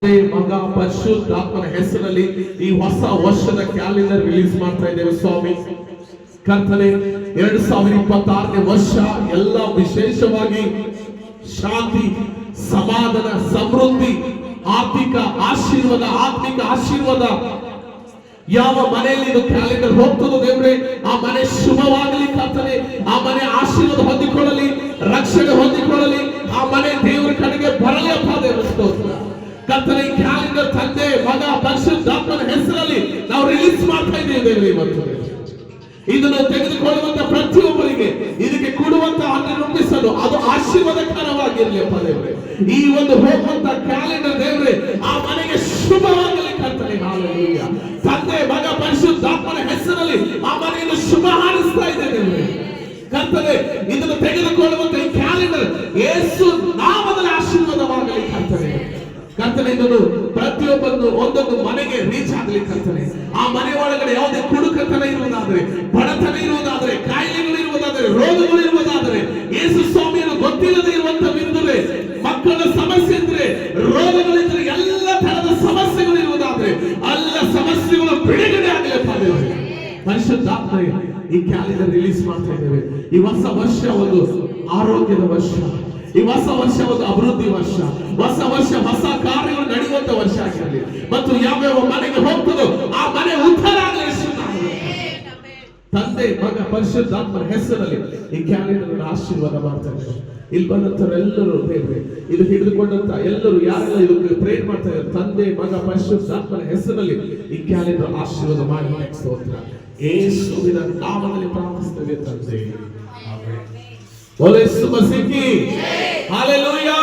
ಮಗ ಪರಿಶುದ್ಧಾತ್ಮನ ಹೆಸರಲ್ಲಿ ಈ ಹೊಸ ವರ್ಷದ ಕ್ಯಾಲೆಂಡರ್ ರಿಲೀಸ್ ಮಾಡ್ತಾ ಇದ್ದೇವೆ ಸ್ವಾಮಿ. ಕರ್ತನೆ 2026ನೇ ವರ್ಷ ಎಲ್ಲ ವಿಶೇಷವಾಗಿ ಶಾಂತಿ, ಸಮಾಧಾನ, ಸಮೃದ್ಧಿ, ಆರ್ಥಿಕ ಆಶೀರ್ವಾದ ಯಾವ ಮನೆಯಲ್ಲಿ ಇದು ಕ್ಯಾಲೆಂಡರ್ ಹೋಗ್ತದೋ ದೇವ್ರೆ ಆ ಮನೆ ಶುಭವಾಗಲಿ ಕರ್ತನೆ. ಆ ಮನೆ ಆಶೀರ್ವಾದ ಹೊಂದಿಕೊಳ್ಳಲಿ, ರಕ್ಷಣೆ ಹೊಂದಿಕೊಳ್ಳಲಿ, ಆ ಮನೆ ದೇವರ ಕಡೆಗೆ ಬರಲಿ ಅಪ್ಪ ದೇವರ ಸ್ತೋತ್ರ. ಕರ್ತನೆ ಈ ಕ್ಯಾಲೆಂಡರ್ ತಂದೆ ಮಗ ಪರಿಶುದ್ಧಾತ್ಮನ ಹೆಸರಲ್ಲಿ ನಾವು ರಿಲೀಸ್ ಮಾಡ್ತಾ ಇದ್ದೇವೆ ಇವತ್ತು. ಇದನ್ನು ತೆಗೆದುಕೊಳ್ಳುವಂತ ಪ್ರತಿಯೊಬ್ಬರಿಗೆ ಇದಕ್ಕೆ ಕೊಡುವಂತ ರೂಪಿಸಲು ಅದು ಆಶೀರ್ವಾದಕರವಾಗಿರಲಿ ಅಪ್ಪ ದೇವರೇ. ಈ ಒಂದು ಹೋಗುವಂತ ಕ್ಯಾಲೆಂಡರ್ ದೇವರೇ ಆ ಮನೆಗೆ ಶುಭವಾಗಲಿ ಕರ್ತನೆ. ಹಾಲೆಲೂಯಾ. ತಂದೆ ಮಗ ಪರಿಶುದ್ಧಾತ್ಮನ ಹೆಸರಲ್ಲಿ ಆ ಮನೆಯನ್ನು ಶುಭ ಹಾರಿಸ್ತಾ ಇದ್ದೇವೆ ಕರ್ತನೆ. ಇದನ್ನು ತೆಗೆದುಕೊಳ್ಳುವಂತ ಈ ಕ್ಯಾಲೆಂಡರ್ ಯೇಸು ನಾಮದಲ್ಲಿ ಆಶೀರ್ವಾದವಾಗಲಿ ಕರ್ತನೆ. ಕರ್ತನೆ ಇದನ್ನು ಪ್ರತಿಯೊಬ್ಬರು ಒಂದೊಂದು ಮನೆಗೆ ರೀಚ್ ಆಗಲಿ ಕರ್ತನೆ. ಆ ಮನೆ ಒಳಗಡೆ ಯಾವುದೇ ಕುಡುಕತನ ಇರುವುದಾದರೆ, ಬಡತನ ಇರುವುದಾದರೆ, ಕಾಯಿಲೆಗಳು ಇರುವುದಾದರೆ, ರೋಗಗಳು ಇರುವುದಾದರೆ, ಯೇಸು ಸ್ವಾಮಿಯನ್ನು ಗೊತ್ತಿಲ್ಲದೆ ಇರುವಂತ ಬಿದ್ದರೆ, ಮಕ್ಕಳ ಸಮಸ್ಯೆ ಇದ್ರೆ, ರೋಗಗಳಿದ್ರೆ, ಎಲ್ಲ ತರದ ಸಮಸ್ಯೆಗಳು ಇರುವುದಾದರೆ ಎಲ್ಲ ಸಮಸ್ಯೆಗಳು ಬಿಡುಗಡೆ ಆಗಲಿ ದೇವರೇ. ಪರಿಶುದ್ಧಾತ್ಮ ಈ ಕ್ಯಾಲೆಂಡರ್ ರಿಲೀಸ್ ಮಾಡ್ತಾ ಇದ್ದೇವೆ. ಈ ಹೊಸ ವರ್ಷ ಒಂದು ಆರೋಗ್ಯದ ವರ್ಷ, ಈ ಹೊಸ ವರ್ಷ ಒಂದು ಅಭಿವೃದ್ಧಿ ವರ್ಷ, ಹೊಸ ವರ್ಷ ಹೊಸ ಕಾರ್ಯಗಳು ನಡೆಯುವಂತ ವರ್ಷ ಆಗಿರಲಿ. ಮತ್ತು ಯಾವ್ಯಾವ ಮನೆಗೆ ಹೋಗ್ತದೋ ಆ ಮನೆ ಉದ್ಧಾರ ಆಗಲಿ. ತಂದೆ ಮಗ ಪರಿಶುದ್ಧಾತ್ಮನ ಹೆಸರಲ್ಲಿ ಈ ಕ್ಯಾಲೆಂಡರ್ ಆಶೀರ್ವಾದ ಮಾಡ್ತಾರೆ. ಇಲ್ಲಿ ಬಂದಂತವರೆಲ್ಲರೂ ದೇವ್ರೆ ಇದು ಹಿಡಿದುಕೊಂಡಂತ ಎಲ್ಲರೂ ಯಾರೆಲ್ಲ ಇದಕ್ಕೆ ಪ್ರೇರ್ ಮಾಡ್ತಾ ಇದ್ದಾರೆ, ತಂದೆ ಮಗ ಪರಿಶುದ್ಧಾತ್ಮನ ಹೆಸರಲ್ಲಿ ಈ ಕ್ಯಾಲೆಂಡರ್ ಆಶೀರ್ವಾದ ಮಾಡಿ ಸ್ತೋತ್ರ. ಯೇಸುವಿನ ನಾಮದಲ್ಲಿ ಪ್ರಾರ್ಥಿಸುತ್ತೇವೆ ತಂದೆ. ಆಮೆನ್. ಬೋಲೆ ಯೇಸು ಮಸೀಹ್ ಕಿ ಹಾಲೆಲೂಯಾ.